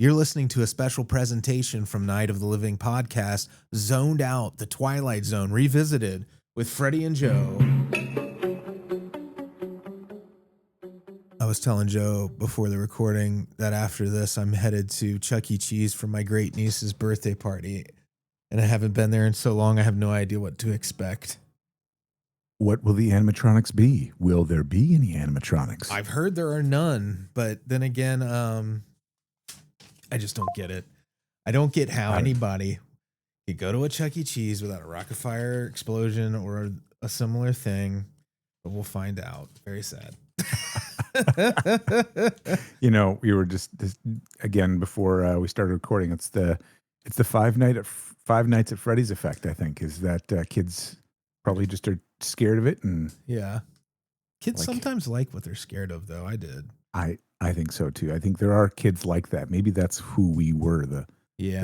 You're listening to a special presentation from Night of the Living podcast, Zoned Out, the Twilight Zone, revisited with Freddy and Joe. I was telling Joe before the recording that after this, I'm headed to Chuck E. Cheese for my great niece's birthday party. And I haven't been there in so long, I have no idea what to expect. What will the animatronics be? Will there be any animatronics? I've heard there are none, but then again, I just don't get it. I don't get how anybody could go to a Chuck E. Cheese without a rocket fire explosion or a similar thing, but we'll find out. Very sad. You know, we were just again before we started recording. It's the Five Nights at Freddy's effect. I think is that kids probably just are scared of it, and yeah, kids sometimes like what they're scared of. Though I did. I think so too. I think there are kids like that. Maybe that's who we were. The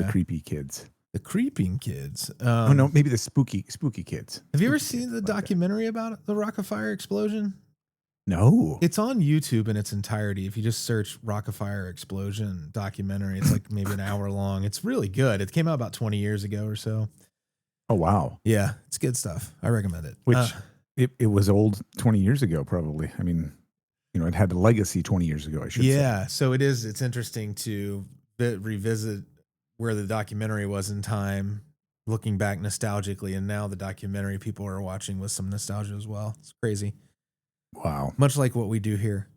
creepy kids. The creeping kids. Oh no, maybe the spooky kids. Have you ever seen the documentary about the rocket fire explosion? No. It's on YouTube in its entirety. If you just search rocket fire explosion documentary, it's like maybe an hour long. It's really good. It came out about 20 years ago or so. Oh, wow. Yeah, it's good stuff. I recommend it. Which it was old 20 years ago, probably. I mean, you know, it had a legacy 20 years ago, I should say. Yeah, so it's interesting to revisit where the documentary was in time, looking back nostalgically, and now the documentary people are watching with some nostalgia as well. It's crazy. Wow. Much like what we do here.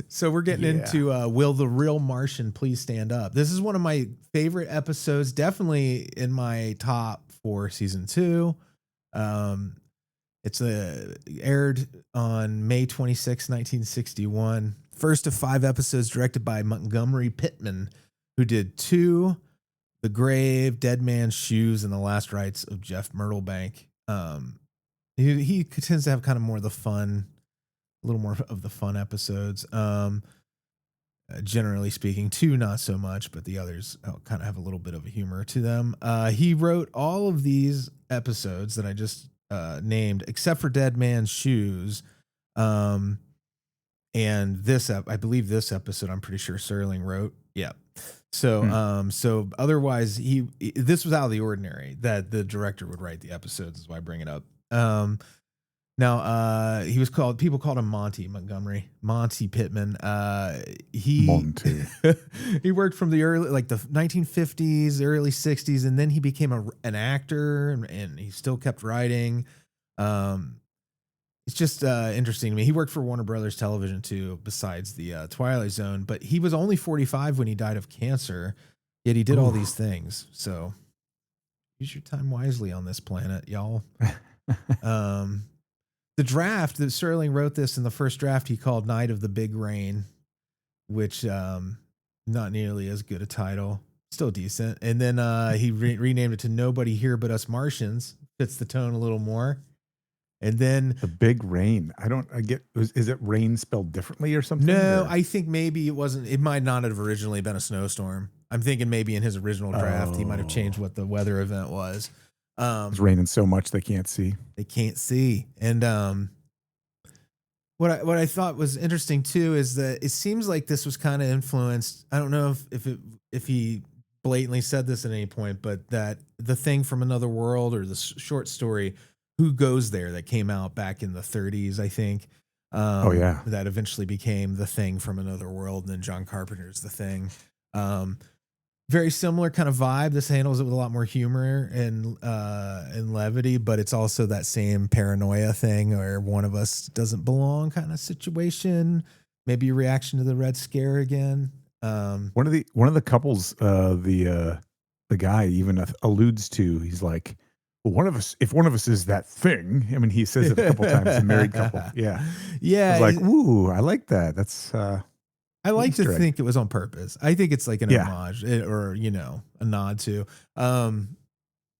So we're getting into Will the Real Martian Please Stand Up? This is one of my favorite episodes, definitely in my top 4 season 2. It's aired on May 26, 1961. First of 5 episodes directed by Montgomery Pittman, who did 2, The Grave, Dead Man's Shoes, and The Last Rites of Jeff Myrtlebank. He tends to have kind of more of the fun, a little more of the fun episodes. Generally speaking, 2 not so much, but the others kind of have a little bit of a humor to them. He wrote all of these episodes that I just named, except for Dead Man's Shoes. And this, I believe this episode, I'm pretty sure Serling wrote. Yeah. So, so otherwise this was out of the ordinary that the director would write the episodes, is why I bring it up. Now, people called him Monty Pittman. Monty. He worked from the early, like the 1950s, early 60s, and then he became an actor, and he still kept writing. It's just interesting to me. He worked for Warner Brothers Television too, besides the Twilight Zone, but he was only 45 when he died of cancer, yet he did all these things. So use your time wisely on this planet, y'all. The draft that Serling wrote this in the first draft, he called Night of the Big Rain, which not nearly as good a title, still decent. And then he renamed it to Nobody Here But Us Martians. Fits the tone a little more. And then The Big Rain. Is it rain spelled differently or something? No, I think maybe it might not have originally been a snowstorm. I'm thinking maybe in his original draft, he might have changed what the weather event was. It's raining so much they can't see. And what I thought was interesting too is that it seems like this was kind of influenced. I don't know if he blatantly said this at any point, but that The Thing from Another World, or the short story Who Goes There, that came out back in the 30s, I think. That eventually became The Thing from Another World, and then John Carpenter's The Thing. Very similar kind of vibe. This handles it with a lot more humor and levity, but it's also that same paranoia thing, where one of us doesn't belong kind of situation. Maybe a reaction to the Red Scare again. One of the couples, the guy even alludes to. He's like, well, if one of us is that thing. I mean, he says it a couple times. A married couple. Yeah. Yeah. I was like, ooh, I like that. That's. I like to think it was on purpose. I think it's like an homage or, a nod to, and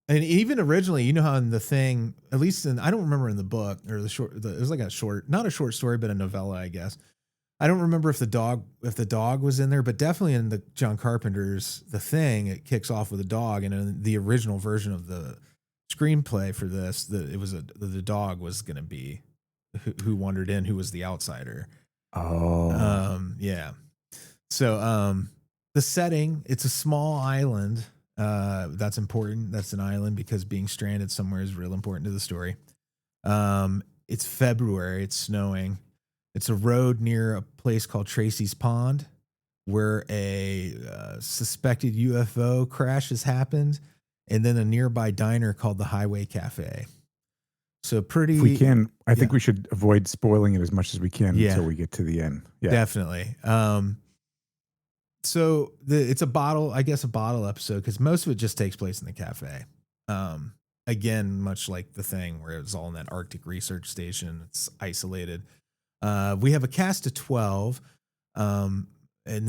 even originally, how in The Thing, at least I don't remember in the book or it was like not a short story, but a novella, I guess. I don't remember if the dog was in there, but definitely in the John Carpenter's The Thing, it kicks off with a dog, and in the original version of the screenplay for this, the dog was going to be who wandered in, who was the outsider. Oh, yeah. So the setting, it's a small island. That's important. That's an island because being stranded somewhere is real important to the story. It's February. It's snowing. It's a road near a place called Tracy's Pond where a suspected UFO crash has happened, and then a nearby diner called the Highway Cafe. So If we pretty, can, I think yeah, we should avoid spoiling it as much as we can yeah, until we get to the end. Yeah. definitely. So it's a bottle, I guess, a bottle episode because most of it just takes place in the cafe. Um, Again, much like The Thing, where it's all in that Arctic research station. It's isolated. We have a cast of 12. And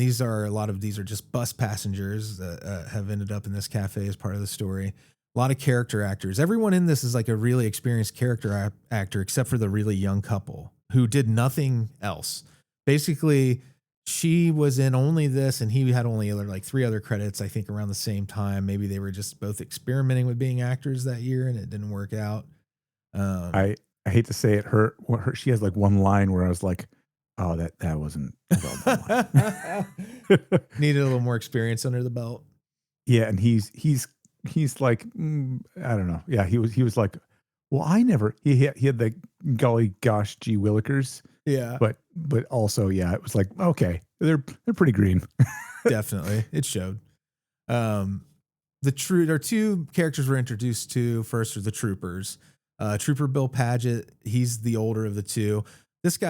a lot of these are just bus passengers that have ended up in this cafe as part of the story. A lot of character actors. Everyone in this is like a really experienced character actor, except for the really young couple who did nothing else. Basically, she was in only this, and he had only like 3 other credits, I think, around the same time. Maybe they were just both experimenting with being actors that year, and it didn't work out. I hate to say it, she has like one line where I was like, oh, that wasn't a well done line. Needed a little more experience under the belt. Yeah, and he's like, I don't know. Yeah, he was like, well, I never. He had the golly gosh gee willikers. Yeah, But also, yeah, it was like, okay, they're pretty green. definitely, it showed. There are 2 characters we're introduced to. First are the troopers. Trooper Bill Paget, he's the older of the 2. This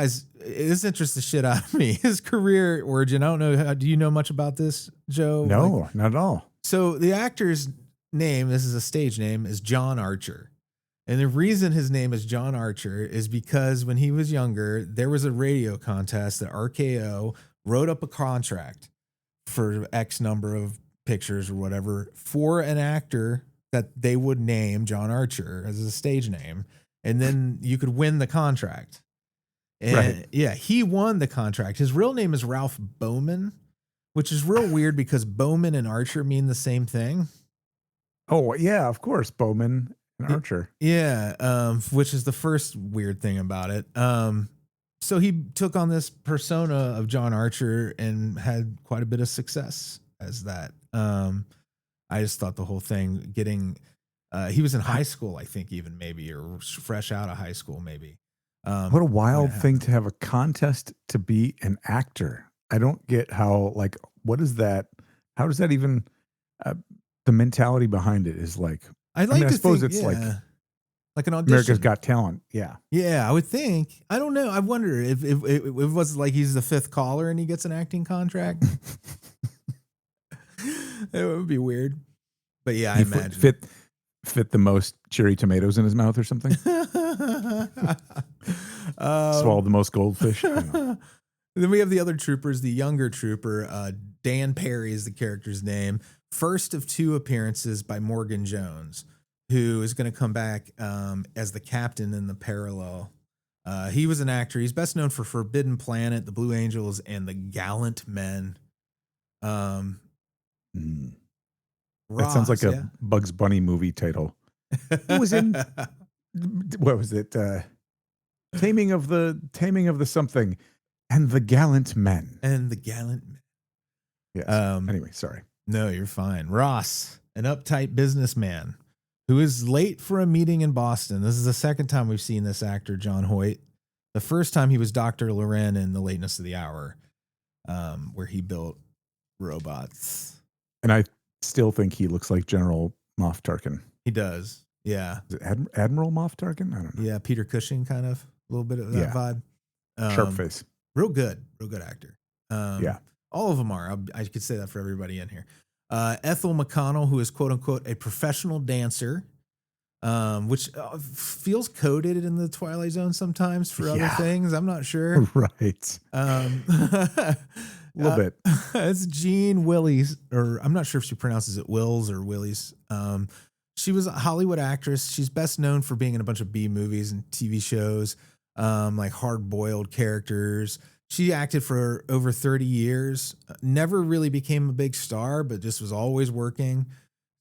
interests the shit out of me. His career origin, I don't know. Do you know much about this, Joe? No, not at all. So the actor's name, this is a stage name, is John Archer. And the reason his name is John Archer is because when he was younger, there was a radio contest that RKO wrote up a contract for X number of pictures or whatever for an actor that they would name John Archer as a stage name. And then you could win the contract. And Right. yeah, he won the contract. His real name is Ralph Bowman, which is real weird because Bowman and Archer mean the same thing. Oh, yeah, of course, Bowman and Archer. Yeah, which is the first weird thing about it. So he took on this persona of John Archer and had quite a bit of success as that. I just thought the whole thing he was in high school, I think, even maybe, or fresh out of high school, maybe. What a wild thing to have a contest to be an actor. I don't get how, like, what is that? How does that even, the mentality behind it is like, I suppose it's like an audition. America's Got Talent. Yeah. Yeah, I would think. I don't know. I wonder if it was like he's the 5th caller and he gets an acting contract. It would be weird. But yeah, I imagine. Fit the most cherry tomatoes in his mouth or something. Swallowed the most goldfish. I don't know. Then we have the other troopers. The younger trooper, Dan Perry is the character's name. First of 2 appearances by Morgan Jones, who is going to come back as the captain in the Parallel. He was an actor. He's best known for Forbidden Planet, The Blue Angels, and The Gallant Men. That sounds like a Bugs Bunny movie title. Who was in? What was it? Taming of the something, and The Gallant Men. And The Gallant Men. Yes. Anyway, sorry. No, you're fine. Ross, an uptight businessman who is late for a meeting in Boston. This is the second time we've seen this actor, John Hoyt. The first time he was Dr. Loren in The Lateness of the Hour, where he built robots. And I still think he looks like General Moff Tarkin. He does. Yeah. Is it Admiral Moff Tarkin? I don't know. Yeah, Peter Cushing, kind of a little bit of that vibe. Sharp face. Real good actor. Yeah. All of them are. I could say that for everybody in here. Ethel McConnell, who is quote unquote a professional dancer, which feels coded in the Twilight Zone sometimes for other things. I'm not sure. Right. A little bit. It's Jean Willis, or I'm not sure if she pronounces it Wills or Willis. She was a Hollywood actress. She's best known for being in a bunch of B movies and TV shows, like Hard Boiled Characters. She acted for over 30 years, never really became a big star, but just was always working.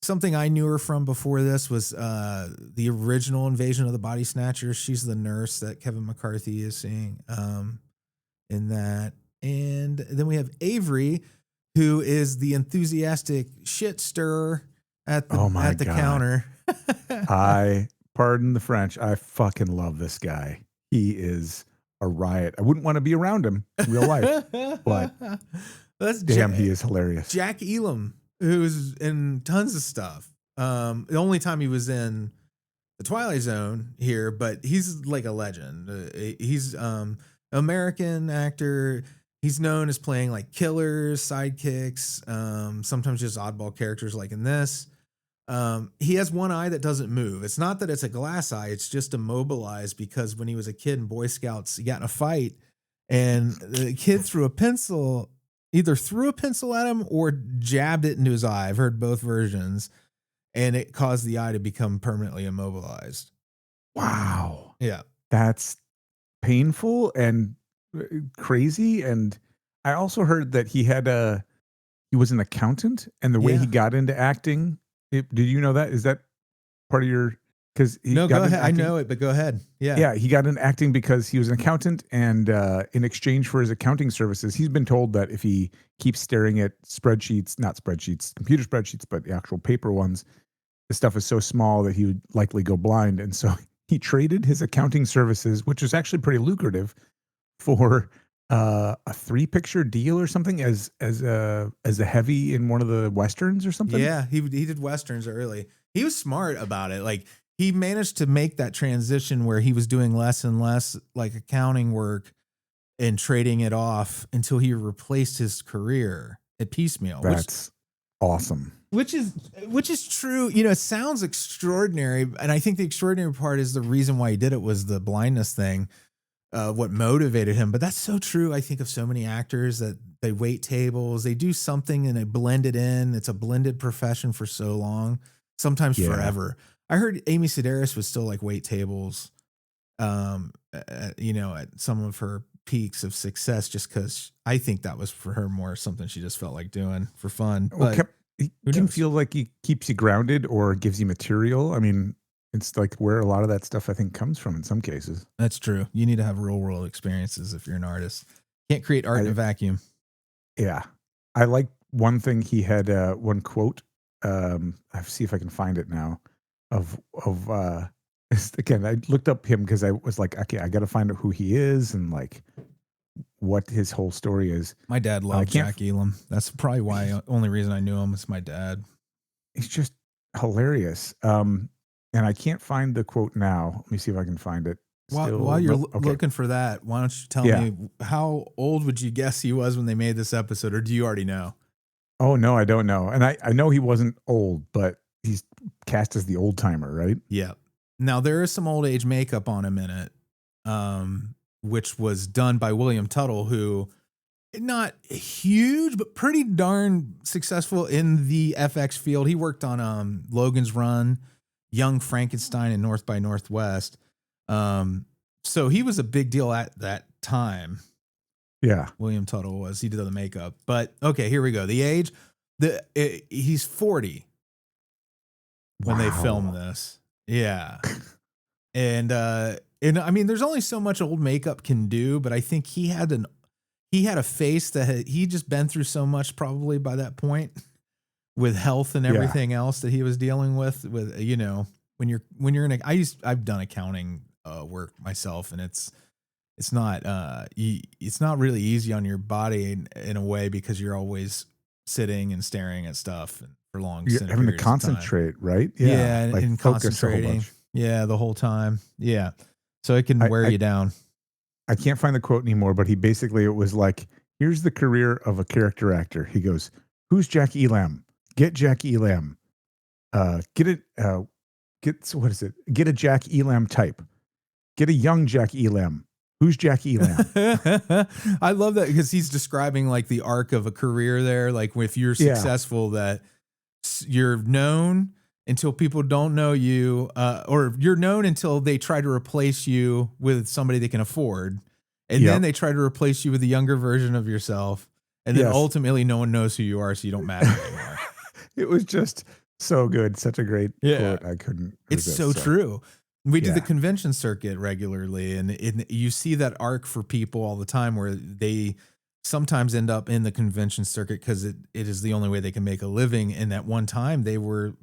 Something I knew her from before this was the original Invasion of the Body Snatchers. She's the nurse that Kevin McCarthy is seeing in that. And then we have Avery, who is the enthusiastic shit stirrer at the Oh my at the God. counter. I pardon the French. I fucking love this guy. He is a riot. I wouldn't want to be around him in real life, but That's damn, he is hilarious. Jack Elam, who's in tons of stuff. The only time he was in the Twilight Zone here, but he's like a legend. He's American actor. He's known as playing like killers, sidekicks, sometimes just oddball characters like in this. He has one eye that doesn't move. It's not that it's a glass eye, it's just immobilized because when he was a kid in Boy Scouts, he got in a fight and the kid either threw a pencil at him or jabbed it into his eye. I've heard both versions, and it caused the eye to become permanently immobilized. Wow. Yeah. That's painful and crazy. And I also heard that he was an accountant, and the way he got into acting, did you know that? Is that part of your, because no, go ahead. I know it, but go ahead. Yeah. Yeah. He got into acting because he was an accountant, and in exchange for his accounting services, he's been told that if he keeps staring at not spreadsheets, computer spreadsheets, but the actual paper ones, the stuff is so small that he would likely go blind. And so he traded his accounting services, which was actually pretty lucrative, for a 3-picture deal or something as a heavy in one of the Westerns or something. Yeah, he did Westerns early. He was smart about it. Like he managed to make that transition where he was doing less and less like accounting work and trading it off until he replaced his career at piecemeal. That's awesome. Which is true. You know, it sounds extraordinary. And I think the extraordinary part is the reason why he did it was the blindness thing. What motivated him. But that's so true. I think of so many actors that they wait tables, they do something and they blend it in. It's a blended profession for so long, sometimes forever. I heard Amy Sedaris was still like wait tables, at some of her peaks of success, just because I think that was for her more something she just felt like doing for fun. But it can feel like he keeps you grounded or gives you material. I mean, it's like where a lot of that stuff I think comes from in some cases. That's true. You need to have real world experiences if you're an artist. Can't create art in a vacuum. Yeah. I like one thing he had, one quote. I see if I can find it now again, I looked up him because I was like, okay, I got to find out who he is and like what his whole story is. My dad loved Jack Elam. That's probably only reason I knew him is my dad. He's just hilarious. And I can't find the quote now. Let me see if I can find it. While you're looking for that, why don't you tell me how old would you guess he was when they made this episode, or do you already know? Oh, no, I don't know. And I know he wasn't old, but he's cast as the old timer, right? Yeah. Now, there is some old age makeup on him in it, which was done by William Tuttle, who not huge, but pretty darn successful in the FX field. He worked on Logan's Run, Young Frankenstein, and North by Northwest. So he was a big deal at that time. Yeah. William Tuttle was. He did the makeup. But okay, here we go. The age, he's 40 when they filmed this. Yeah. And I mean, there's only so much old makeup can do, but I think he had a face that he just been through so much probably by that point with health and everything else that he was dealing with, when you're in I've done accounting work myself, and it's not really easy on your body in a way because you're always sitting and staring at stuff for long. You're having to concentrate, right? Yeah, like and focus concentrating. Yeah, the whole time. Yeah, so it can wear you down. I can't find the quote anymore, but it was like, here's the career of a character actor. He goes, "Who's Jack Elam? Get Jack Elam. Get a Jack Elam type. Get a young Jack Elam. Who's Jack Elam?" I love that because he's describing like the arc of a career there. Like if you're successful, that you're known until people don't know you, or you're known until they try to replace you with somebody they can afford. And then they try to replace you with a younger version of yourself. And then ultimately no one knows who you are, so you don't matter anymore. It was just so good. Such a great quote. I couldn't resist. It's so true. We do the convention circuit regularly, and you see that arc for people all the time where they sometimes end up in the convention circuit because it is the only way they can make a living. And at one time they were,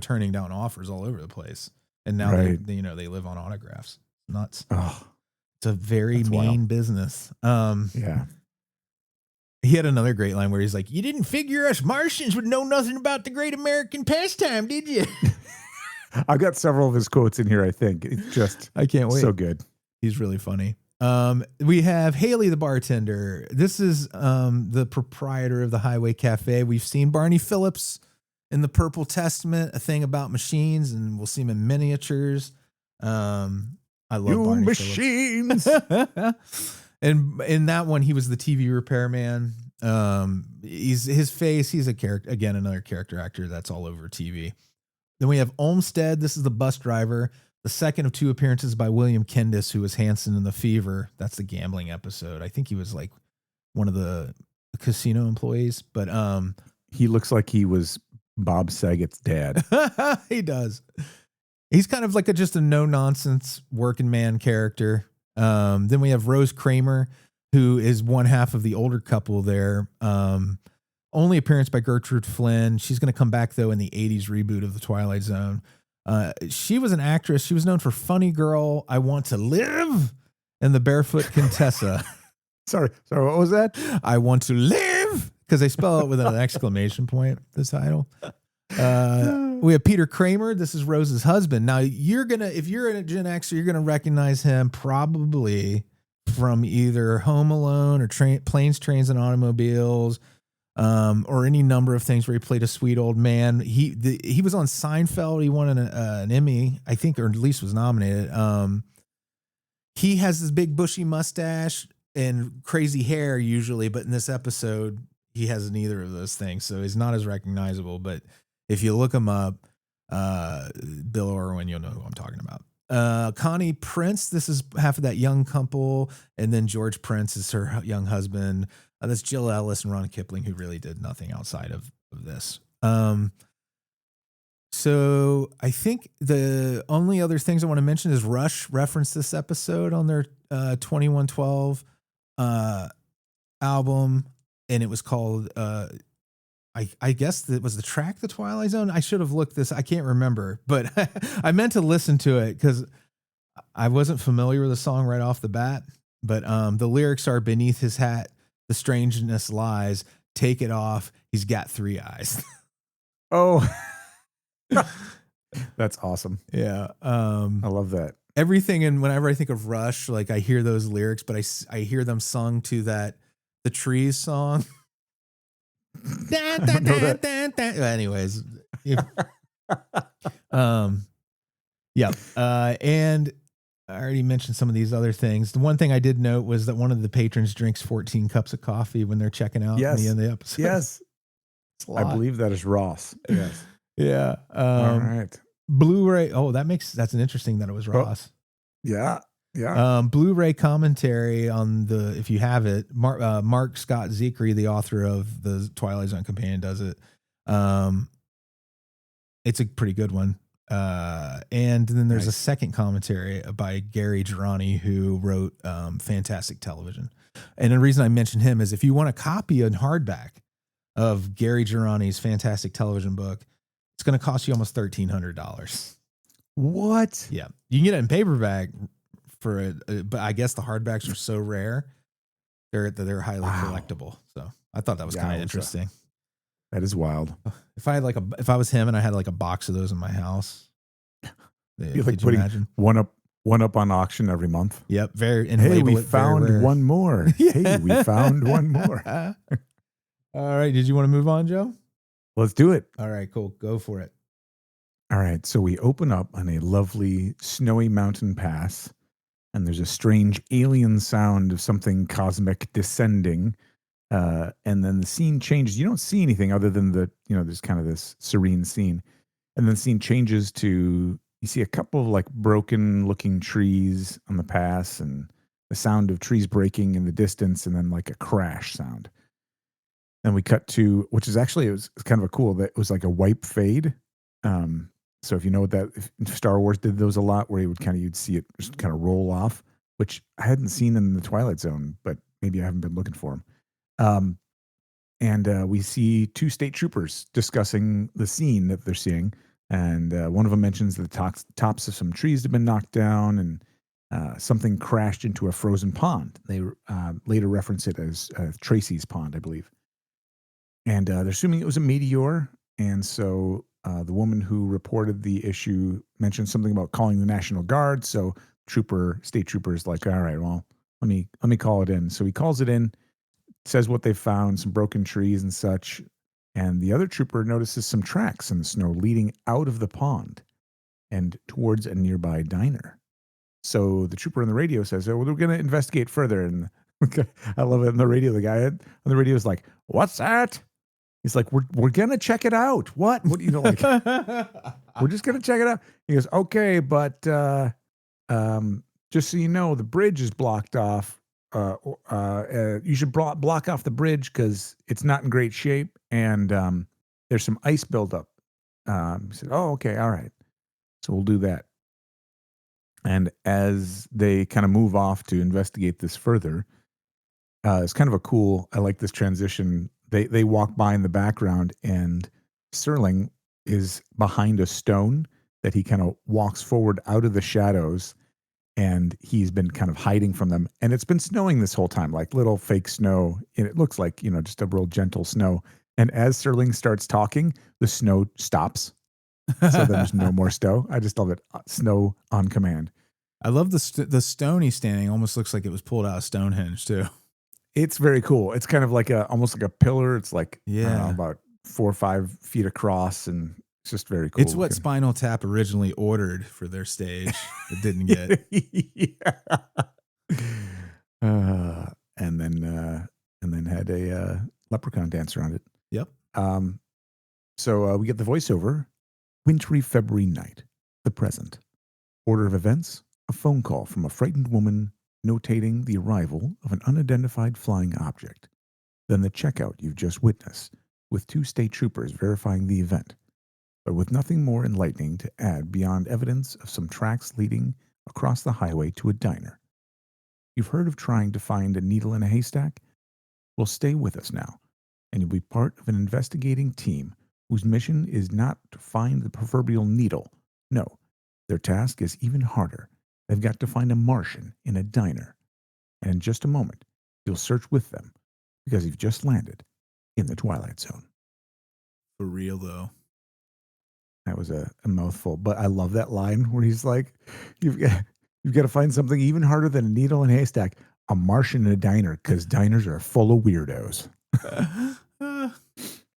turning down offers all over the place. And now Right. they live on autographs. Nuts. Oh, It's a very that's mean wild. business. Yeah. He had another great line where he's like, "You didn't figure us Martians would know nothing about the great American pastime, did you?" I've got several of his quotes in here, I think. It's just I can't wait. so good. He's really funny. We have Haley, the bartender. This is the proprietor of the Highway Cafe. We've seen Barney Phillips in the Purple Testament, a thing about machines, and we'll see him in miniatures. I love You Barney machines. Phillips. And in that one, he was the TV repairman. He's his face. He's a character, again, another character actor that's all over TV. Then we have Olmsted. This is the bus driver. The second of two appearances by William Kendis, who was Hanson in The Fever. That's the gambling episode. I think he was like one of the casino employees, but he looks like he was Bob Saget's dad. He does. He's kind of like just a no nonsense working man character. Then we have Rose Kramer, who is one half of the older couple there. Only appearance by Gertrude Flynn. She's going to come back though in the 80s reboot of the Twilight Zone. She was an actress. She was known for Funny Girl, I Want to Live, and The Barefoot Contessa. Sorry, what was that? I Want to Live, because they spell it with an exclamation point, the title. We have Peter Kramer. This is Rose's husband. Now if you're a Gen Xer, you're gonna recognize him probably from either Home Alone or Planes, Trains, and Automobiles, or any number of things where he played a sweet old man. He was on Seinfeld. He won an Emmy, I think, or at least was nominated. He has this big bushy mustache and crazy hair usually, but in this episode, he has neither of those things, so he's not as recognizable. But if you look him up, Bill Irwin, you'll know who I'm talking about. Connie Prince, this is half of that young couple, and then George Prince is her young husband. That's Jill Ellis and Ron Kipling, who really did nothing outside of this. So I think the only other things I want to mention is Rush referenced this episode on their 2112 album, and it was called I guess that was the track The Twilight Zone. I should have looked this. I can't remember, but I meant to listen to it because I wasn't familiar with the song right off the bat. But the lyrics are, "Beneath his hat, the strangeness lies. Take it off. He's got three eyes." Oh, that's awesome. Yeah. I love that. Everything. And whenever I think of Rush, like I hear those lyrics, but I hear them sung to the Trees song. Anyways, yeah. And I already mentioned some of these other things. The one thing I did note was that one of the patrons drinks 14 cups of coffee when they're checking out at the end of the episode. Yes. I believe that is Ross. Yes. Yeah. All right. Blu-ray. Oh, that's an interesting that it was Ross. Yeah. Yeah. Blu-ray commentary on if you have it, Mark Scott Zekri, the author of the Twilight Zone Companion, does it. It's a pretty good one. And then there's a second commentary by Gary Girani, who wrote Fantastic Television. And the reason I mention him is if you want a copy in hardback of Gary Girani's Fantastic Television book, it's going to cost you almost $1,300. What? Yeah. You can get it in paperback but I guess the hardbacks are so rare. They're highly collectible. So I thought that was kind of interesting. That is wild. If I was him and I had like a box of those in my house, you're like putting one up on auction every month. Yep. Hey, we found one more. Hey, we found one more. All right. Did you want to move on, Joe? Let's do it. All right, cool. Go for it. All right. So we open up on a lovely snowy mountain pass, and there's a strange alien sound of something cosmic descending. And then the scene changes. You don't see anything other than there's kind of this serene scene. And then the scene changes to, you see a couple of like broken looking trees on the pass and the sound of trees breaking in the distance, and then like a crash sound. Then we cut to, which is actually, it was kind of it was like a wipe fade. So if you know what if Star Wars did those a lot, where you'd see it just kind of roll off, which I hadn't seen in the Twilight Zone, but maybe I haven't been looking for them. Um, and we see two state troopers discussing the scene that they're seeing. And one of them mentions that the tops of some trees have been knocked down and something crashed into a frozen pond. They later reference it as Tracy's Pond, I believe. And they're assuming it was a meteor. And so the woman who reported the issue mentioned something about calling the National Guard. So state trooper is like, all right, well, let me call it in. So he calls it in, says what they found, some broken trees and such. And the other trooper notices some tracks in the snow leading out of the pond and towards a nearby diner. So the trooper on the radio says, "Oh, well, we're going to investigate further." And I love it on the radio. The guy on the radio is like, "What's that?" He's like, "We're going to check it out." What? What? Like, we're just going to check it out. He goes, "Okay, but just so you know, the bridge is blocked off. You should block off the bridge because it's not in great shape, and there's some ice buildup." He said, "Oh, okay, all right. So we'll do that." And as they kind of move off to investigate this further, it's kind of a cool. I like this transition. They walk by in the background, and Sterling is behind a stone that he kind of walks forward out of the shadows, and he's been kind of hiding from them. And it's been snowing this whole time, like little fake snow. And it looks like, just a real gentle snow. And as Sterling starts talking, the snow stops. So there's no more snow. I just love it. Snow on command. I love the stone he's standing. Almost looks like it was pulled out of Stonehenge too. It's very cool. It's kind of like almost like a pillar. It's like, about 4 or 5 feet across, and it's just very cool. It's what Spinal Tap originally ordered for their stage. It didn't get. And then had a leprechaun dance around it. Yep. So we get the voiceover. Wintry February night. The present. Order of events. A phone call from a frightened woman notating the arrival of an unidentified flying object. Then the checkout you've just witnessed, with 2 state troopers verifying the event, but with nothing more enlightening to add beyond evidence of some tracks leading across the highway to a diner. You've heard of trying to find a needle in a haystack? Well, stay with us now, and you'll be part of an investigating team whose mission is not to find the proverbial needle. No, their task is even harder. They've got to find a Martian in a diner. And in just a moment, you'll search with them because you've just landed in the Twilight Zone. For real, though. That was a mouthful, but I love that line where he's like, you've got to find something even harder than a needle in a haystack, a Martian in a diner, because diners are full of weirdos.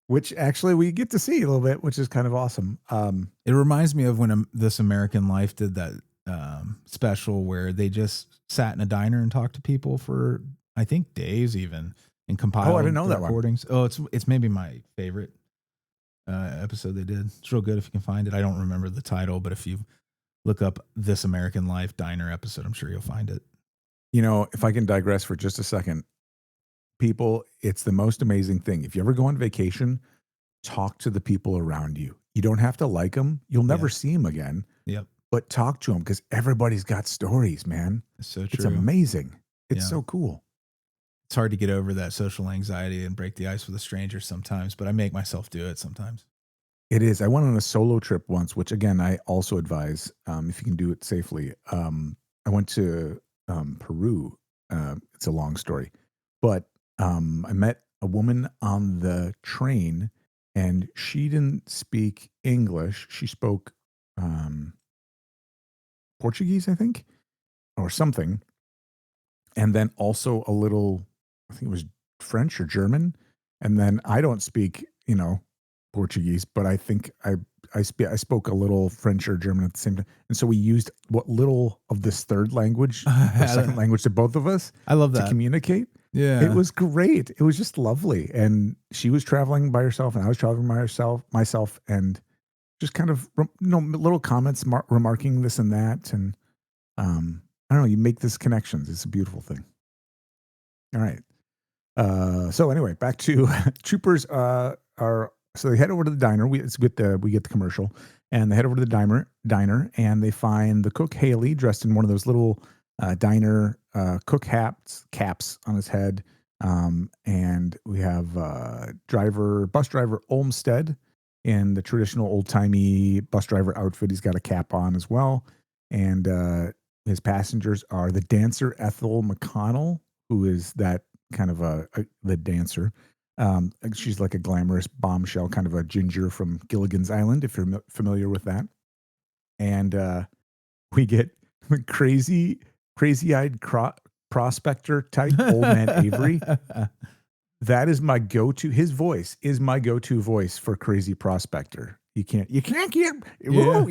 Which actually we get to see a little bit, which is kind of awesome. It reminds me of when This American Life did that special where they just sat in a diner and talked to people for, I think, days even, and compiled I didn't know that recordings. Oh, it's maybe my favorite episode they did. It's real good if you can find it. I don't remember the title, but if you look up This American Life diner episode, I'm sure you'll find it. If I can digress for just a second, people, it's the most amazing thing. If you ever go on vacation, talk to the people around you. You don't have to like them. You'll never see them again. Yep. But talk to them because everybody's got stories, man. It's so true. It's amazing. It's so cool. It's hard to get over that social anxiety and break the ice with a stranger sometimes, but I make myself do it sometimes. It is. I went on a solo trip once, which again, I also advise if you can do it safely. I went to Peru. It's a long story, but I met a woman on the train and she didn't speak English. She spoke Portuguese, I think, or something. And then also a little, I think it was French or German. And then I don't speak, Portuguese, but I think I spoke a little French or German at the same time. And so we used what little of this third language, or second language to both of us. I love that. To communicate. Yeah. It was great. It was just lovely. And she was traveling by herself and I was traveling by myself and just kind of, little comments remarking this and that. And I don't know, you make these connections. It's a beautiful thing. All right. So anyway, back to troopers so they head over to the diner. We get the commercial, and they head over to the diner, and they find the cook Haley dressed in one of those little diner cook caps on his head. And we have bus driver Olmsted in the traditional old timey bus driver outfit. He's got a cap on as well. And his passengers are the dancer Ethel McConnell, who is that kind of the dancer. She's like a glamorous bombshell, kind of a ginger from Gilligan's Island, if you're familiar with that. And we get crazy-eyed prospector type old man Avery. That is my go-to. His voice is my go-to voice for crazy prospector. You can't get. Yeah.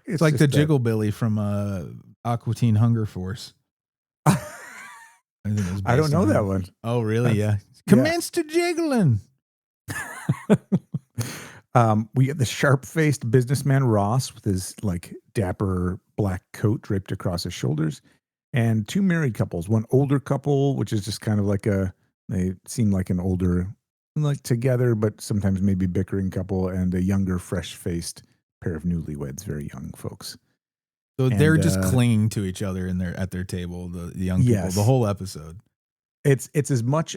It's like the just Jigglebilly from Aqua Teen Hunger Force. I think it was. I don't based know on that him. one. Oh, really? Yeah. Commence to jiggling. We get the sharp-faced businessman Ross with his like dapper black coat draped across his shoulders, and two married couples. One older couple, which is just kind of like they seem like an older, like together, but sometimes maybe bickering couple, and a younger, fresh-faced pair of newlyweds, very young folks. So they're just clinging to each other at their table. The young people, Yes. the whole episode. It's as much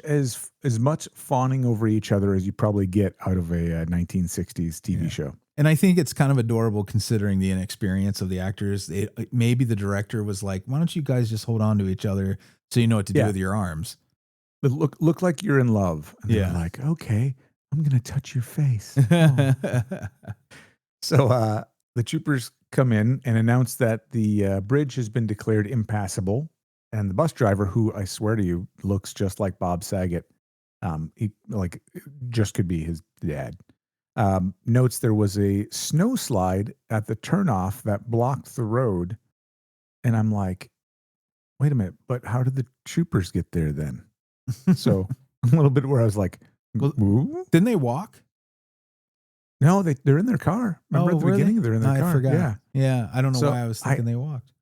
fawning over each other as you probably get out of a 1960s TV show. And I think it's kind of adorable considering the inexperience of the actors. Maybe the director was like, "Why don't you guys just hold on to each other so you know what to do with your arms?" But look like you're in love. And they're like, "Okay, I'm gonna touch your face." Oh. So the troopers come in and announce that the bridge has been declared impassable. And the bus driver, who I swear to you looks just like Bob Saget, he like just could be his dad, notes there was a snow slide at the turnoff that blocked the road. And I'm like, wait a minute, but how did the troopers get there then? So a little bit where I was like, didn't they walk? No, they're in their car. Remember at the beginning? They're in their car. I forgot. Yeah. I don't know So why I was thinking they walked.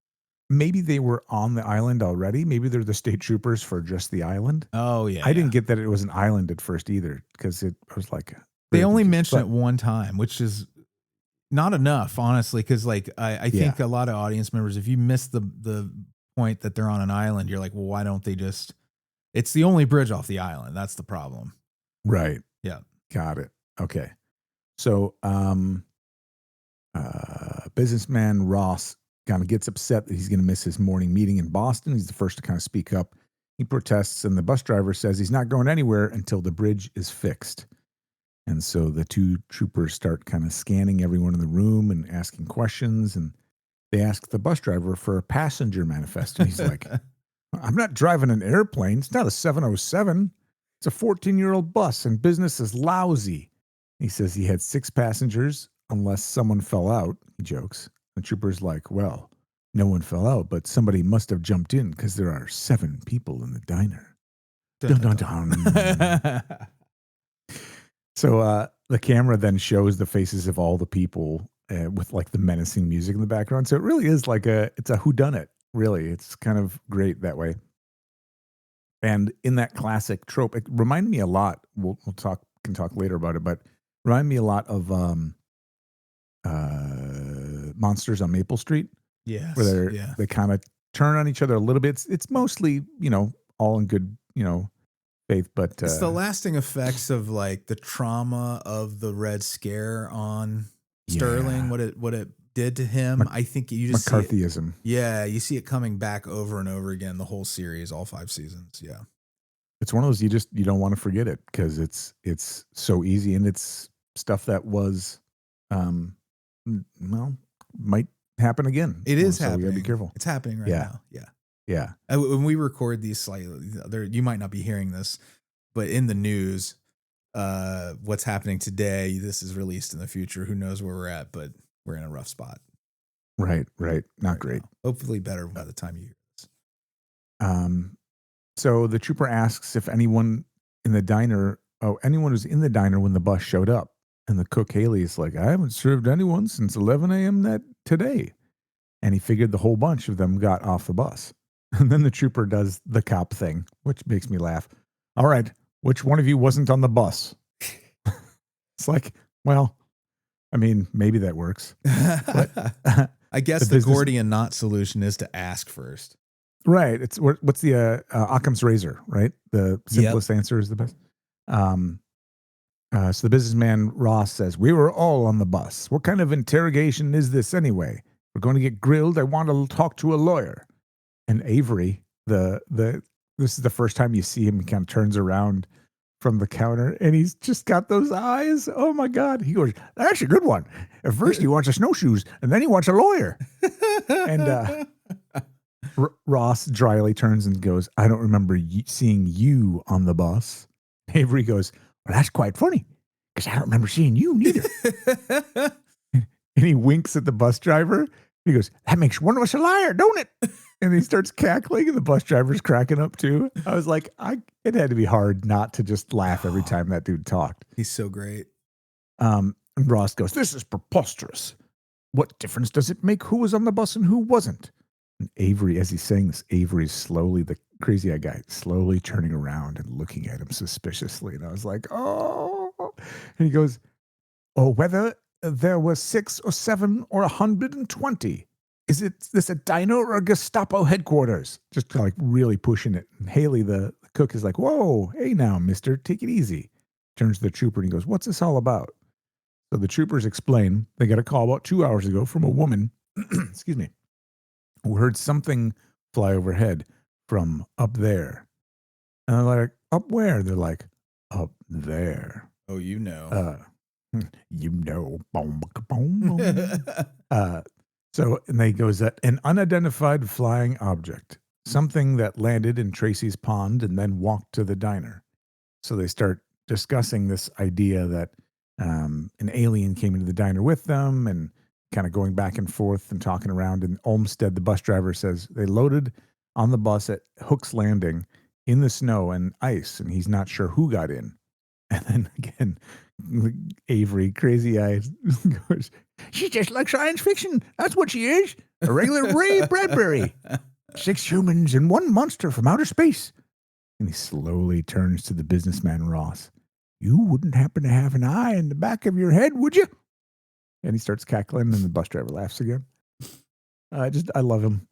Maybe they were on the island already. Maybe they're the state troopers for just the island. Oh, yeah. I didn't get that it was an island at first either, because I was like, they only mentioned it one time, which is not enough, honestly. Because like I think a lot of audience members, if you miss the point that they're on an island, you're like, well, why don't they just? It's the only bridge off the island. That's the problem. Right. Yeah. Got it. Okay. So, businessman Ross kind of gets upset that he's going to miss his morning meeting in Boston. He's the first to kind of speak up. He protests, and the bus driver says he's not going anywhere until the bridge is fixed. And so the two troopers start kind of scanning everyone in the room and asking questions. And they ask the bus driver for a passenger manifest. And he's like, I'm not driving an airplane. It's not a 707. It's a 14-year-old bus, and business is lousy. He says he had 6 passengers unless someone fell out. He jokes. The trooper's like, well, no one fell out, but somebody must have jumped in because there are 7 people in the diner. Dun, dun, dun. So the camera then shows the faces of all the people with like the menacing music in the background. So it really is like it's a whodunit, really. It's kind of great that way. And in that classic trope, it reminded me a lot. We'll can talk later about it, but reminded me a lot of Monsters on Maple Street. Yes. Where they kind of turn on each other a little bit. It's mostly, all in good, faith, but it's the lasting effects of like the trauma of the Red Scare on Sterling, what it did to him. I think you just McCarthyism. You see it coming back over and over again, the whole series, all 5 seasons. Yeah. It's one of those you don't want to forget it because it's so easy, and it's stuff that was might happen again. It is so happening. We gotta be careful. It's happening right now. Yeah. Yeah. When we record these slightly, you might not be hearing this, but in the news, what's happening today, this is released in the future. Who knows where we're at, but we're in a rough spot. Right. Not great. Now. Hopefully better by the time you hear this. So the trooper asks if anyone who's in the diner when the bus showed up. And the cook Haley is like, I haven't served anyone since 11 a.m. today. And he figured the whole bunch of them got off the bus. And then the trooper does the cop thing, which makes me laugh. All right, which one of you wasn't on the bus? It's like, well, I mean, maybe that works. But I guess the Gordian knot solution is to ask first. Right. It's what's the Occam's razor, right? The Yep. simplest answer is the best. Um, so the businessman Ross says, "We were all on the bus. What kind of interrogation is this anyway? We're going to get grilled. I want to talk to a lawyer." And Avery, the this is the first time you see him. He kind of turns around from the counter, and he's just got those eyes. Oh my God! He goes, "That's a good one." At first, he wants a snowshoes, and then he wants a lawyer. And Ross dryly turns and goes, "I don't remember seeing you on the bus." Avery goes, "Well, that's quite funny, because I don't remember seeing you neither." And he winks at the bus driver. He goes, "That makes one of us a liar, don't it?" And he starts cackling, and the bus driver's cracking up too. I was like, it had to be hard not to just laugh every time that dude talked. He's so great. And Ross goes, "This is preposterous. What difference does it make who was on the bus and who wasn't?" And Avery, as he's saying this, Avery's slowly, the crazy eyed guy, slowly turning around and looking at him suspiciously. And I was like, oh. And he goes, "Oh, whether there were 6 or 7 or 120. Is this a dino or a Gestapo headquarters?" Just kind of like really pushing it. And Haley, the cook, is like, "Whoa, hey now, mister, take it easy." Turns to the trooper and he goes, "What's this all about?" So the troopers explain they got a call about 2 hours ago from a woman, excuse me, who heard something fly overhead from up there. And they're like, "Up where?" They're like, "Up there." Oh, you know. You know. Boom, boom, boom. And they goes that an unidentified flying object, something that landed in Tracy's pond and then walked to the diner. So they start discussing this idea that an alien came into the diner with them and kind of going back and forth and talking around. And Olmsted, the bus driver, says they loaded on the bus at Hook's Landing in the snow and ice, and he's not sure who got in. And then again, Avery, crazy eyes, goes, "She's just like science fiction. That's what she is. A regular Ray Bradbury. 6 humans and 1 monster from outer space." And he slowly turns to the businessman Ross. "You wouldn't happen to have an eye in the back of your head, would you?" And he starts cackling, and the bus driver laughs again. I love him.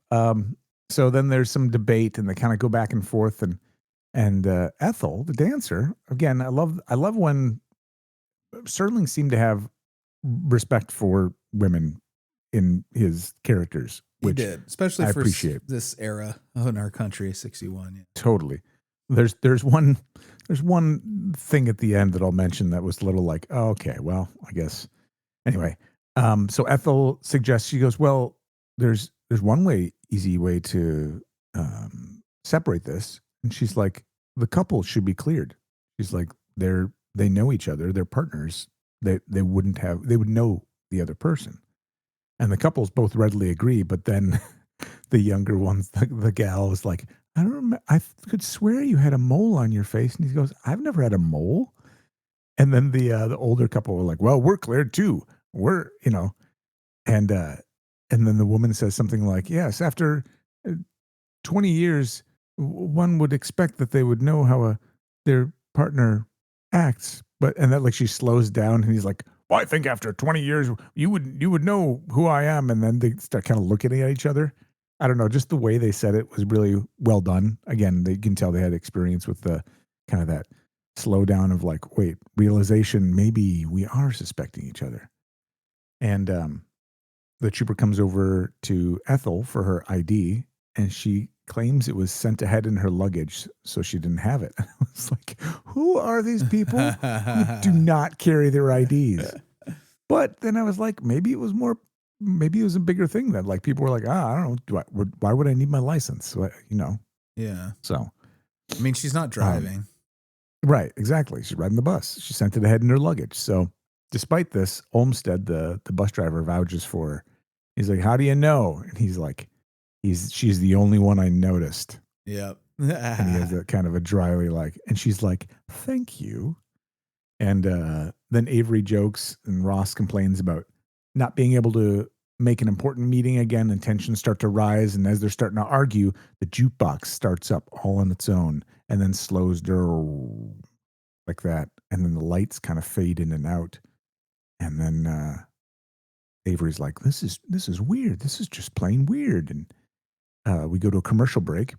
So then there's some debate, and they kind of go back and forth, and Ethel, the dancer, again, I love when Serling seemed to have respect for women in his characters, He which did, especially I for appreciate. this era in our country, 61. Yeah. Totally. There's one thing at the end that I'll mention that was a little like, oh, okay, well, I guess. Anyway, so Ethel suggests, she goes, "Well, there's one easy way to separate this." And she's like, "The couple should be cleared." She's like, they know each other, they're partners. They would know the other person. And the couples both readily agree, but then the younger ones, the gal was like, "I don't remember. Could swear you had a mole on your face." And he goes, "I've never had a mole." And then the older couple were like, "Well, we're cleared too. We're, you know," and then the woman says something like, "Yes, after 20 years, one would expect that they would know how their partner acts." And that, like, she slows down, and he's like, "Well, I think after 20 years, you would know who I am." And then they start kind of looking at each other. I don't know, just the way they said it was really well done. Again, they can tell they had experience with the kind of that slow down of like, wait, realization, maybe we are suspecting each other. And the trooper comes over to Ethel for her ID, and she claims it was sent ahead in her luggage, so she didn't have it. I was like, who are these people who do not carry their IDs? But then I was like, maybe it was a bigger thing that, like, people were like, I don't know, why would I need my license? Yeah. So, I mean, she's not driving. Right, exactly. She's riding the bus. She sent it ahead in her luggage. So, despite this, Olmsted, the bus driver, vouches for her. He's like, "How do you know?" And he's like, she's the only one I noticed. Yep. And he has a kind of a dryly like, and she's like, "Thank you." And then Avery jokes, and Ross complains about not being able to make an important meeting again, and tensions start to rise. And as they're starting to argue, the jukebox starts up all on its own and then slows down like that. And then the lights kind of fade in and out. And then Avery's like, this is weird. This is just plain weird. And we go to a commercial break,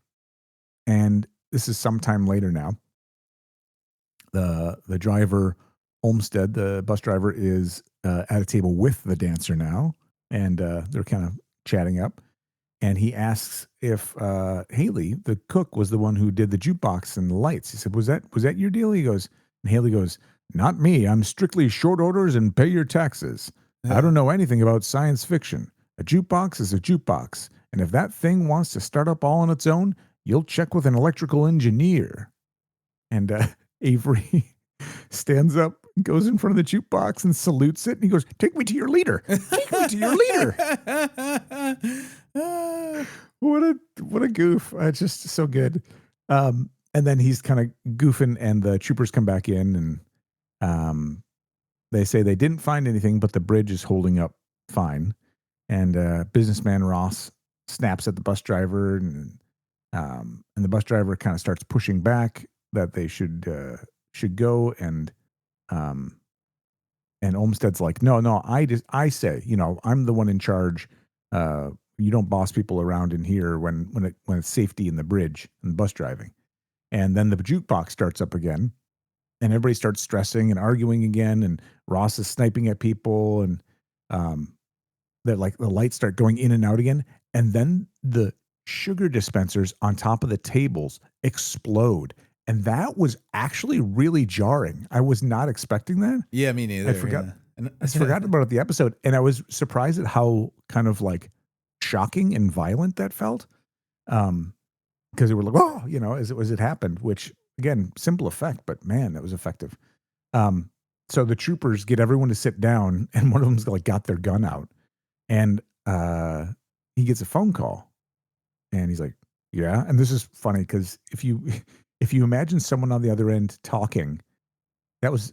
and this is sometime later now. The driver, Olmsted, the bus driver, is at a table with the dancer now, and they're kind of chatting up. And he asks if Haley, the cook, was the one who did the jukebox and the lights. He said, "Was that your deal?" He goes, and Haley goes, "Not me. I'm strictly short orders and pay your taxes. I don't know anything about science fiction. A jukebox is a jukebox, and if that thing wants to start up all on its own, you'll check with an electrical engineer." And Avery stands up, goes in front of the jukebox and salutes it. And he goes, "Take me to your leader. Take me to your leader." What a goof. It's just so good. And then he's kind of goofing, and the troopers come back in, and they say they didn't find anything, but the bridge is holding up fine. And businessman Ross snaps at the bus driver, and the bus driver kind of starts pushing back that they should go, and Olmsted's like, no, I say, I'm the one in charge. You don't boss people around in here when it's safety in the bridge and bus driving. And then the jukebox starts up again, and everybody starts stressing and arguing again, and Ross is sniping at people, and that like the lights start going in and out again, and then the sugar dispensers on top of the tables explode. And that was actually really jarring. I was not expecting that. Yeah, me neither. I forgot. Yeah. I forgot about it the episode, and I was surprised at how kind of like shocking and violent that felt. Because they were like, "Oh," as it happened. Which again, simple effect, but man, that was effective. So the troopers get everyone to sit down, and one of them's like got their gun out, and he gets a phone call, and he's like, "Yeah." And this is funny because if you imagine someone on the other end talking,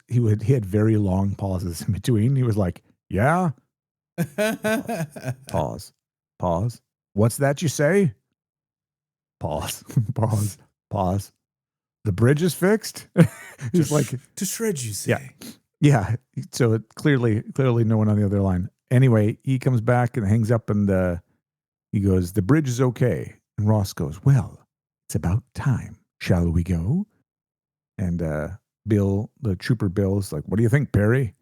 he had very long pauses in between. He was like, "Yeah." Pause. "What's that you say?" Pause. Pause. "The bridge is fixed." He's like, "To shred, you say?" Yeah. So clearly no one on the other line. Anyway, he comes back and hangs up, and he goes, "The bridge is okay." And Ross goes, "Well, it's about time. Shall we go?" And Bill, the trooper Bill's like, "What do you think, Perry?"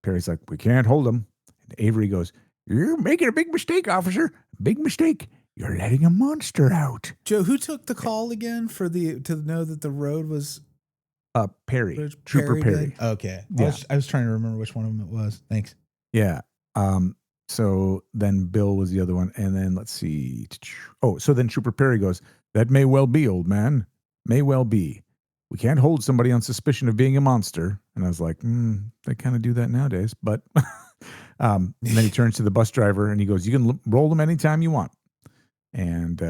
Perry's like, "We can't hold him." And Avery goes, "You're making a big mistake, officer. Big mistake. You're letting a monster out." Joe, who took the call again to know that the road was Perry, Trooper Perry. Okay. Yeah. I was trying to remember which one of them it was. Thanks. Yeah. So then Bill was the other one. And then let's see. Oh, so then Trooper Perry goes, "That may well be, old man. May well be. We can't hold somebody on suspicion of being a monster." And I was like, they kind of do that nowadays. But and then he turns to the bus driver and he goes, "You can roll them anytime you want." And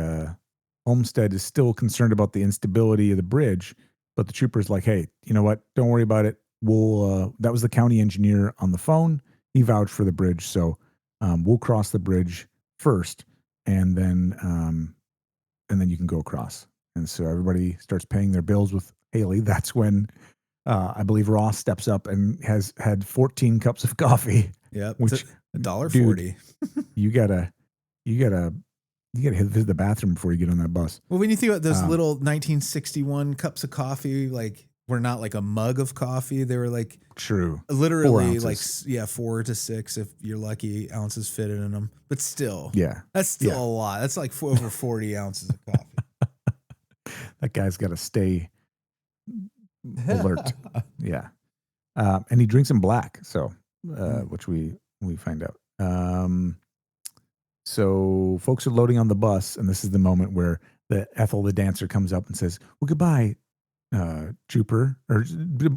Olmsted is still concerned about the instability of the bridge. But the trooper's like, "Hey, you know what? Don't worry about it. That was the county engineer on the phone. He vouched for the bridge. So we'll cross the bridge first, and then you can go across." And so everybody starts paying their bills with Haley. That's when I believe Ross steps up and has had 14 cups of coffee. Yeah, which $1.40. You gotta visit the bathroom before you get on that bus. Well, when you think about those little 1961 cups of coffee, like were not like a mug of coffee. They were like literally like 4 to 6 if you're lucky ounces fitted in them. But still, that's still a lot. That's like over 40 ounces of coffee. That guy's got to stay alert. Yeah. And he drinks them black. So, which we find out. So folks are loading on the bus, and this is the moment where Ethel, the dancer, comes up and says, "Well, goodbye, trooper," or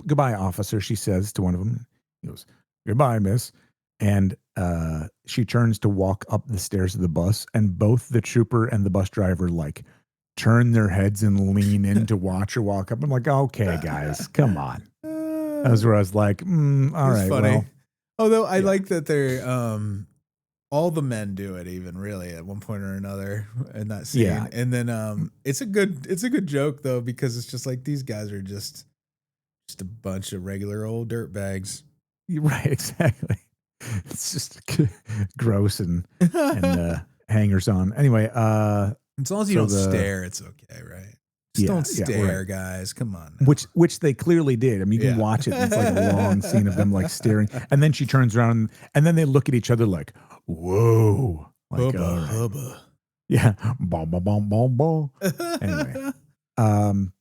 "Goodbye, officer," she says to one of them. He goes, "Goodbye, miss." And she turns to walk up the stairs of the bus, and both the trooper and the bus driver like turn their heads and lean in to watch her walk up. I'm like, okay, guys, come on. That's where I was like, all right. Funny. Well, although I like that they're all the men do it, even really at one point or another in that scene. Yeah. And then it's a good joke though, because it's just like these guys are just a bunch of regular old dirt bags. Right, exactly. It's just gross and hangers on. Anyway, As long as you So don't stare, it's okay, right? Just yeah, don't yeah, stare, right. guys. Come on now. Which they clearly did. I mean, you can Yeah. watch it, and it's like a long scene of them like staring, and then she turns around, and then they look at each other like, "Whoa!" Like, Hubba all right, hubba. yeah, bom bom bom bom bom. Anyway, um,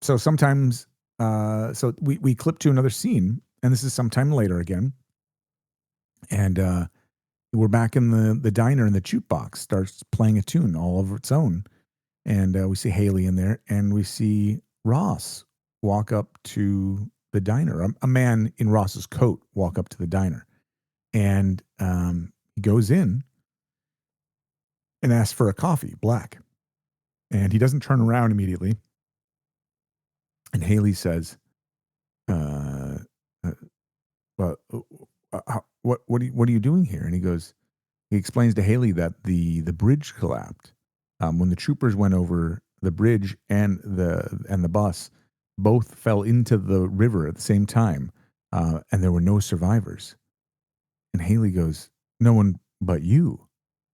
so sometimes, so we clip to another scene, and this is sometime later again, and we're back in the diner, and the jukebox starts playing a tune all over its own, and we see Haley in there, and we see Ross walk up to the diner. A man in Ross's coat walk up to the diner, and he goes in and asks for a coffee, black, and he doesn't turn around immediately. And Haley says, uh, uh, "Well, what are you doing here?" And he goes, he explains to Haley that the bridge collapsed when the troopers went over the bridge, and the bus both fell into the river at the same time, and there were no survivors. And Haley goes, "No one but you,"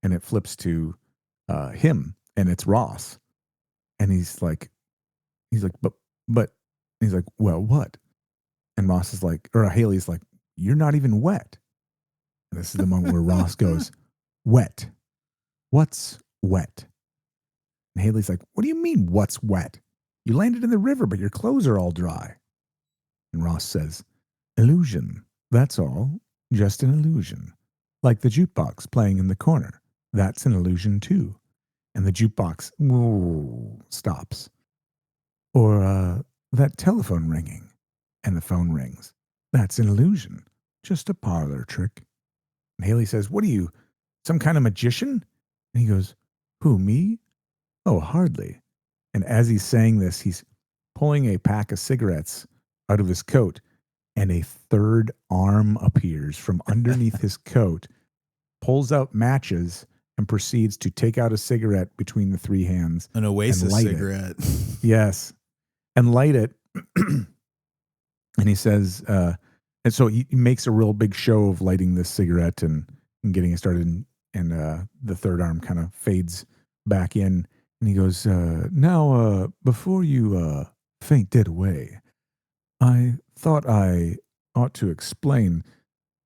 and it flips to him, and it's Ross, and he's like, but he's like, "Well, what?" And Ross is like, or Haley's like, "You're not even wet." And this is the moment where Ross goes, "Wet? What's wet?" And Haley's like, "What do you mean, what's wet? You landed in the river, but your clothes are all dry." And Ross says, "Illusion. That's all. Just an illusion. Like the jukebox playing in the corner. That's an illusion too." And the jukebox stops. Or that telephone ringing. And the phone rings. That's an illusion. Just a parlor trick. And Haley says, "What are you, some kind of magician?" And he goes, "Who, me? Oh, hardly." And as he's saying this, he's pulling a pack of cigarettes out of his coat, and a third arm appears from underneath his coat, pulls out matches, and proceeds to take out a cigarette between the three hands An and Oasis light cigarette. it. Yes. And light it. And he says, and so he makes a real big show of lighting this cigarette and getting it started. And the third arm kind of fades back in. And he goes, "Now, before you faint dead away, I thought I ought to explain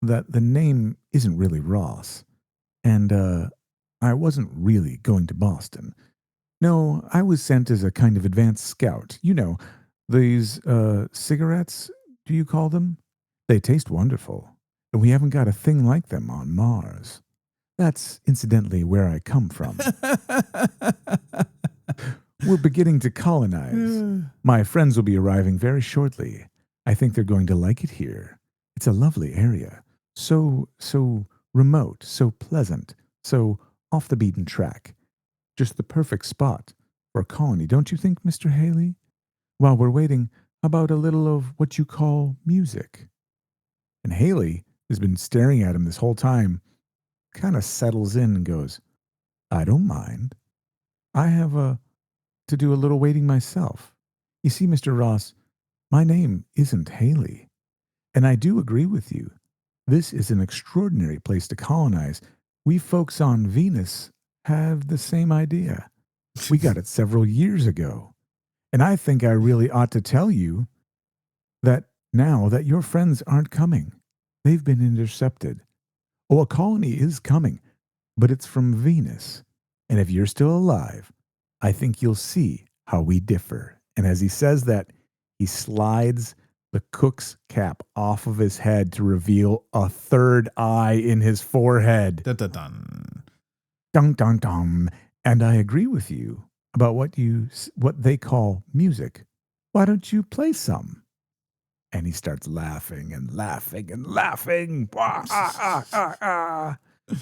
that the name isn't really Ross. And I wasn't really going to Boston. No, I was sent as a kind of advanced scout. You know, these cigarettes, do you call them? They taste wonderful. And we haven't got a thing like them on Mars. That's incidentally where I come from. We're beginning to colonize. My friends will be arriving very shortly. I think they're going to like it here. It's a lovely area. So remote, so pleasant, so off the beaten track. Just the perfect spot for a colony, don't you think, Mr. Haley? While we're waiting, how about a little of what you call music?" And Haley has been staring at him this whole time, kind of settles in and goes, "I don't mind. I have to do a little waiting myself. You see, Mr. Ross, my name isn't Haley. And I do agree with you. This is an extraordinary place to colonize. We folks on Venus have the same idea. We got it several years ago. And I think I really ought to tell you that now that your friends aren't coming. They've been intercepted. Oh, a colony is coming, but it's from Venus. And if you're still alive, I think you'll see how we differ." And as he says that, he slides the cook's cap off of his head to reveal a third eye in his forehead. Dun, dun, dun. Dun dun dun. And I agree with you about what they call music. Why don't you play some? And he starts laughing and laughing and laughing. Ah, ah, ah, ah, ah.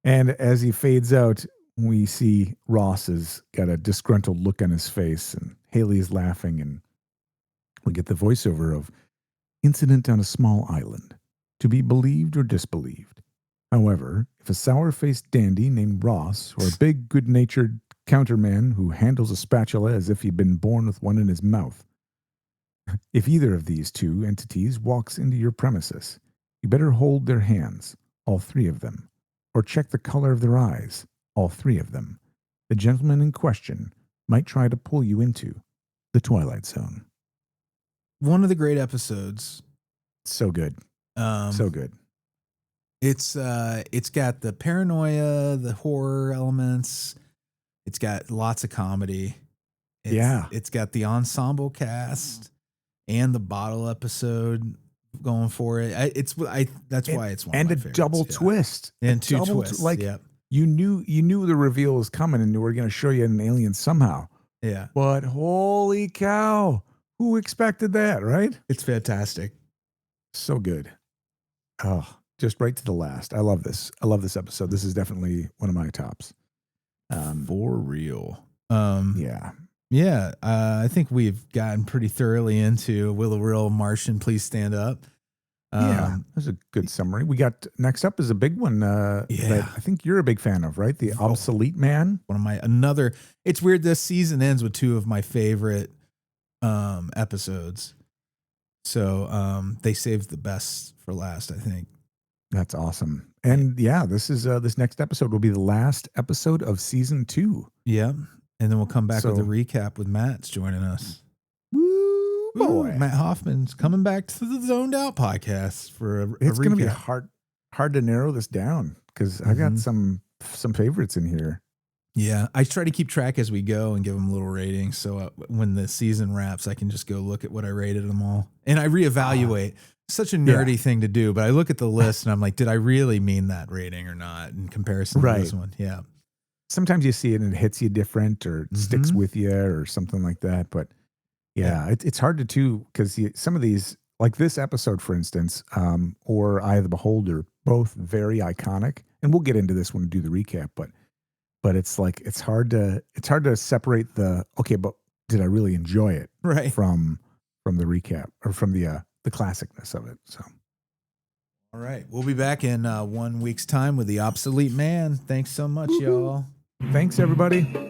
And as he fades out, we see Ross has got a disgruntled look on his face, and Haley is laughing, and we get the voiceover of "Incident on a small island, to be believed or disbelieved. However, if a sour-faced dandy named Ross, or a big, good-natured counterman who handles a spatula as if he'd been born with one in his mouth, if either of these two entities walks into your premises, you better hold their hands, all three of them, or check the color of their eyes, all three of them. the gentleman in question might try to pull you into the Twilight Zone. One of the great episodes. So good. So good. It's got the paranoia, the horror elements. It's got lots of comedy. It's got the ensemble cast and the bottle episode going for it. That's why it's one of my favorites. And a double twist. And two twists. Like, you knew the reveal was coming and they were going to show you an alien somehow. Yeah. But holy cow, who expected that, right? It's fantastic. So good. Oh, just right to the last. I love this. I love this episode. This is definitely one of my tops. For real. Yeah. Yeah. I think we've gotten pretty thoroughly into Will a Real Martian Please Stand Up? That's a good summary. We got next up is a big one that I think you're a big fan of, right? The Obsolete Man. It's weird this season ends with two of my favorite episodes. So they saved the best for last, I think. That's awesome. And this next episode will be the last episode of season 2. Yeah. And then we'll come back with a recap with Matt's joining us. Woo, boy. Matt Hoffman's coming back to the Zoned Out podcast for a recap. It's going to be hard to narrow this down because I got some favorites in here. Yeah, I try to keep track as we go and give them little ratings. So when the season wraps, I can just go look at what I rated them all. And I reevaluate. Such a nerdy thing to do, but I look at the list and I'm like, did I really mean that rating or not in comparison to this one? Yeah. Sometimes you see it and it hits you different or it sticks with you or something like that. But it's hard to because some of these, like this episode, for instance, or Eye of the Beholder, both very iconic. And we'll get into this when we do the recap, but it's like it's hard to separate but did I really enjoy it from the recap or from the classicness of it. So all right, we'll be back in 1 week's time with the Obsolete Man. Thanks so much, y'all. Thanks, everybody.